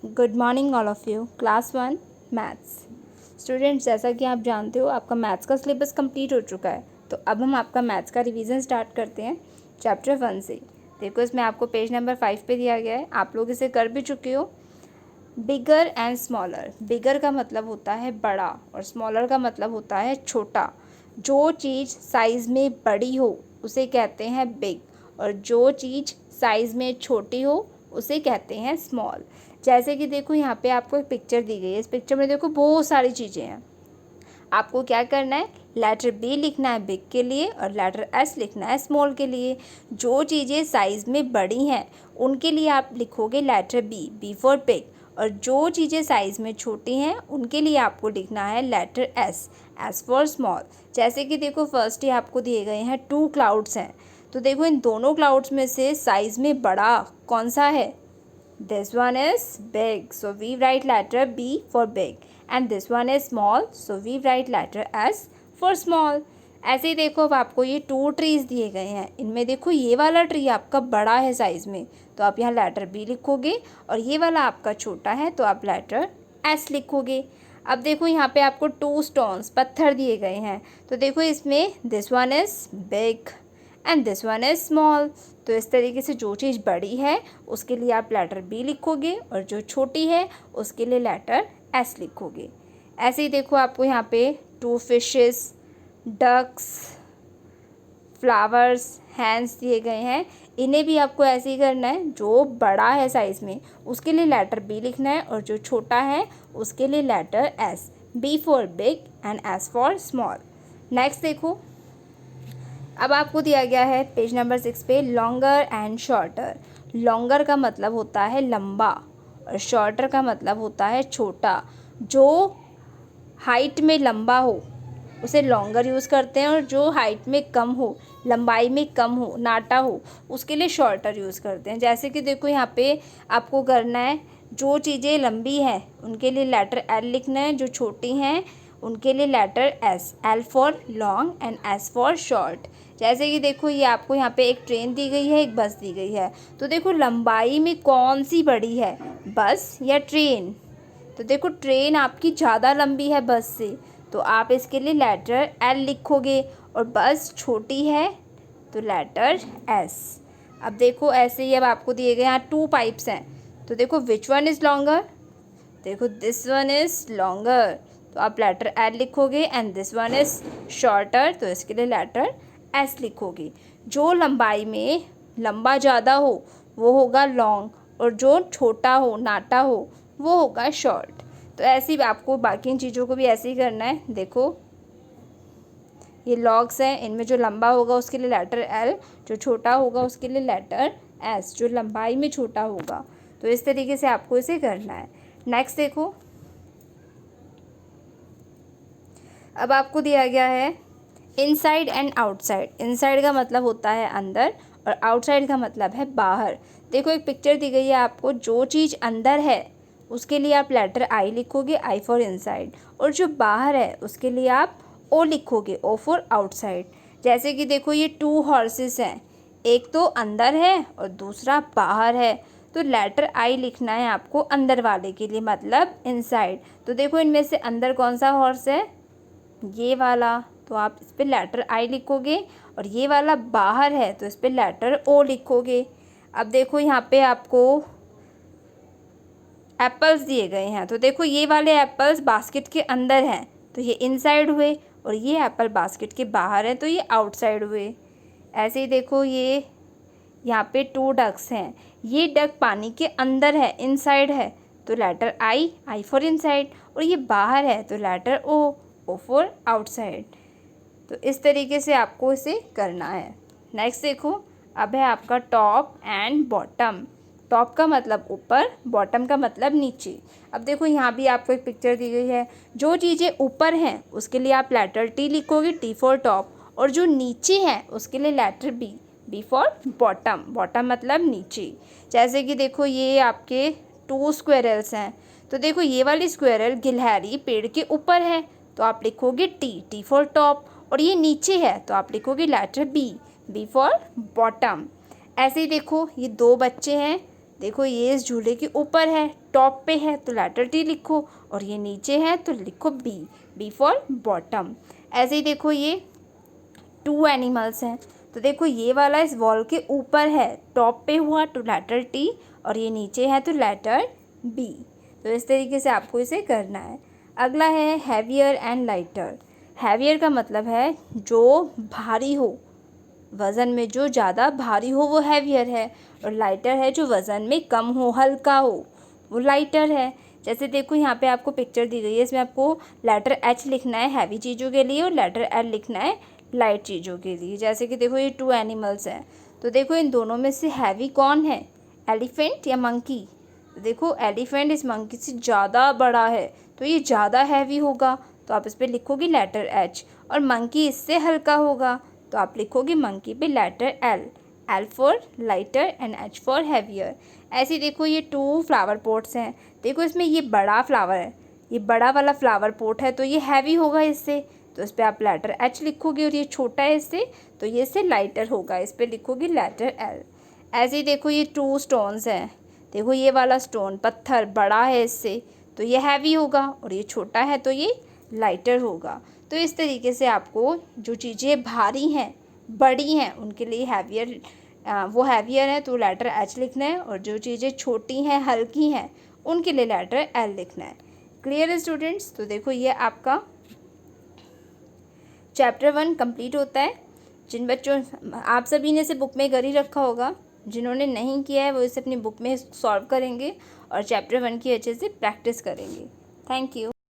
Good morning all of you. Class 1 maths students, जैसा कि आप जानते हो आपका मैथ्स का सिलेबस कंप्लीट हो चुका है। तो अब हम आपका मैथ्स का रिवीजन स्टार्ट करते हैं चैप्टर 1 से। देखो, इसमें आपको पेज नंबर 5 पे दिया गया है, आप लोग इसे कर भी चुके हो। Bigger and smaller. बिगर का मतलब होता है बड़ा और स्मॉलर का मतलब होता है छोटा। जो चीज़ साइज़ में बड़ी हो उसे कहते हैं बिग और जो चीज़ साइज़ में छोटी हो उसे कहते हैं स्मॉल। जैसे कि देखो, यहाँ पे आपको एक पिक्चर दी गई है। इस पिक्चर में देखो बहुत सारी चीज़ें हैं। आपको क्या करना है, लेटर बी लिखना है बिग के लिए और लेटर एस लिखना है स्मॉल के लिए। जो चीज़ें साइज़ में बड़ी हैं उनके लिए आप लिखोगे लेटर बी फॉर बिग, और जो चीज़ें साइज़ में छोटी हैं उनके लिए आपको लिखना है लेटर एस फॉर स्मॉल। जैसे कि देखो, फर्स्ट ही आपको दिए गए हैं 2 क्लाउड्स हैं। तो देखो, इन दोनों क्लाउड्स में से साइज़ में बड़ा कौन सा है? This one is big, so we write letter B for big, and this one is small, so we write letter S for small. ऐसे ही देखो, अब आपको ये 2 ट्रीज दिए गए हैं। इनमें देखो, ये वाला ट्री आपका बड़ा है साइज़ में, तो आप यहाँ लेटर B लिखोगे, और ये वाला आपका छोटा है तो आप लेटर S लिखोगे। अब देखो, यहाँ पे आपको 2 स्टोन्स पत्थर दिए गए हैं। तो देखो, इसमें this one is big and this one is small. तो इस तरीके से जो चीज़ बड़ी है उसके लिए आप लेटर बी लिखोगे और जो छोटी है उसके लिए लेटर एस लिखोगे। ऐसे ही देखो, आपको यहाँ पे 2 फिशेस, डक्स, फ्लावर्स, हैंड्स दिए गए हैं। इन्हें भी आपको ऐसे ही करना है। जो बड़ा है साइज़ में उसके लिए लेटर बी लिखना है और जो छोटा है उसके लिए letter S. B for big and S for small. Next देखो, अब आपको दिया गया है पेज नंबर 6 पे लॉन्गर एंड शॉर्टर। लॉन्गर का मतलब होता है लंबा और शॉर्टर का मतलब होता है छोटा। जो हाइट में लंबा हो उसे लॉन्गर यूज़ करते हैं और जो हाइट में कम हो, लंबाई में कम हो, नाटा हो, उसके लिए शॉर्टर यूज़ करते हैं। जैसे कि देखो, यहाँ पे आपको करना है, जो चीज़ें लंबी हैं उनके लिए लेटर एल लिखना है, जो छोटी हैं उनके लिए letter S. L for long and S for short. जैसे कि देखो, ये आपको यहाँ पे एक ट्रेन दी गई है, एक बस दी गई है। तो देखो, लंबाई में कौन सी बड़ी है, बस या ट्रेन? तो देखो, ट्रेन आपकी ज़्यादा लंबी है बस से, तो आप इसके लिए लेटर एल लिखोगे, और बस छोटी है तो लेटर एस। अब देखो, ऐसे ही अब आपको दिए गए यहाँ 2 पाइप्स हैं। तो देखो, विच वन इज़ लॉन्गर? देखो, दिस वन इज़ लॉन्गर, तो आप लेटर एल लिखोगे, and this one is shorter, तो इसके लिए लेटर एस लिखोगे। जो लंबाई में लंबा ज़्यादा हो वो होगा लॉन्ग, और जो छोटा हो, नाटा हो, वो होगा शॉर्ट। तो ऐसे ही आपको बाकी इन चीज़ों को भी ऐसे ही करना है। देखो, ये लॉग्स हैं, इनमें जो लंबा होगा उसके लिए लेटर एल, जो छोटा होगा उसके लिए लेटर एस, जो लंबाई में छोटा होगा। तो इस तरीके से आपको इसे करना है। नेक्स्ट देखो, अब आपको दिया गया है इनसाइड एंड आउटसाइड। इनसाइड का मतलब होता है अंदर और आउटसाइड का मतलब है बाहर। देखो, एक पिक्चर दी गई है आपको। जो चीज़ अंदर है उसके लिए आप लेटर आई लिखोगे, आई फॉर इनसाइड, और जो बाहर है उसके लिए आप ओ लिखोगे, ओ फॉर आउटसाइड। जैसे कि देखो, ये 2 हॉर्सेस हैं, एक तो अंदर है और दूसरा बाहर है, तो लेटर आई लिखना है आपको अंदर वाले के लिए, मतलब इनसाइड। तो देखो, इनमें से अंदर कौन सा हॉर्स है? ये वाला, तो आप इस पर लेटर आई लिखोगे, और ये वाला बाहर है तो इस पर लेटर ओ लिखोगे। अब देखो, यहाँ पे आपको एप्पल्स दिए गए हैं। तो देखो, ये वाले एप्पल्स बास्केट के अंदर हैं तो ये इनसाइड हुए, और ये एप्पल बास्केट के बाहर हैं तो ये आउटसाइड हुए। ऐसे ही देखो, ये यहाँ पे 2 डक्स हैं। ये डक पानी के अंदर है, इनसाइड है, तो letter I, I for inside, और ये बाहर है तो letter O, O for outside. तो इस तरीके से आपको इसे करना है। नेक्स्ट देखो, अब है आपका टॉप एंड बॉटम। टॉप का मतलब ऊपर, बॉटम का मतलब नीचे। अब देखो, यहाँ भी आपको एक पिक्चर दी गई है। जो चीज़ें ऊपर हैं उसके लिए आप लेटर टी लिखोगे, टी फॉर टॉप, और जो नीचे हैं उसके लिए letter B, B for bottom. Bottom मतलब नीचे। जैसे कि देखो, ये आपके 2 स्क्वेरल्स हैं। तो देखो, ये वाली स्क्वेरल गिलहरी पेड़ के ऊपर है तो आप लिखोगे टी, टी फॉर टॉप, और ये नीचे है तो आप लिखोगे letter B, B for bottom. ऐसे ही देखो, ये 2 बच्चे हैं देखो ये इस झूले के ऊपर है, टॉप पे है, तो लेटर टी लिखो, और ये नीचे है तो लिखो बी, बी फॉर बॉटम। ऐसे ही देखो ये 2 एनिमल्स हैं, तो देखो ये वाला इस वॉल के ऊपर है, टॉप पे हुआ तो लेटर टी, और ये नीचे है तो लेटर बी। तो इस तरीके से आपको इसे करना है। अगला है हैवियर एंड लाइटर। हैवियर का मतलब है जो भारी हो, वज़न में जो ज़्यादा भारी हो वो हैवियर है, और लाइटर है जो वज़न में कम हो, हल्का हो, वो लाइटर है। जैसे देखो यहाँ पे आपको पिक्चर दी गई है, इसमें आपको लेटर एच लिखना है हैवी चीज़ों के लिए और लेटर एल लिखना है लाइट चीज़ों के लिए। जैसे कि देखो ये 2 एनिमल्स हैं, तो देखो इन दोनों में से हैवी कौन है, एलिफेंट या मंकी। तो देखो एलिफेंट इस मंकी से ज़्यादा बड़ा है, तो ये ज़्यादा हैवी होगा, तो आप इस पर लिखोगे लेटर एच। और मंकी इससे हल्का होगा, तो आप लिखोगे मंकी पे letter L, L for lighter and H for heavier. ऐसे देखो ये 2 फ्लावर पॉट्स हैं, देखो इसमें ये बड़ा फ्लावर है, ये बड़ा वाला फ्लावर पॉट है, तो ये हैवी होगा इससे, तो इस पर आप लेटर एच लिखोगे, और ये छोटा है इससे, तो ये इससे लाइटर होगा, इस पर लिखोगे लेटर एल। ऐसे ही देखो ये 2 स्टोन्स हैं, देखो ये वाला स्टोन पत्थर बड़ा है इससे, तो ये हैवी होगा, और ये छोटा है तो ये लाइटर होगा। तो इस तरीके से आपको जो चीज़ें भारी हैं, बड़ी हैं, उनके लिए हैवियर, वो हैवियर है तो लेटर एच लिखना है, और जो चीज़ें छोटी हैं, हल्की हैं, उनके लिए लेटर एल लिखना है। क्लियर है स्टूडेंट्स? तो देखो ये आपका चैप्टर 1 कंप्लीट होता है। जिन बच्चों, आप सभी ने इसे बुक में कर ही रखा होगा, जिन्होंने नहीं किया है वो इसे अपनी बुक में सॉल्व करेंगे और चैप्टर 1 की अच्छे से प्रैक्टिस करेंगे। Thank you.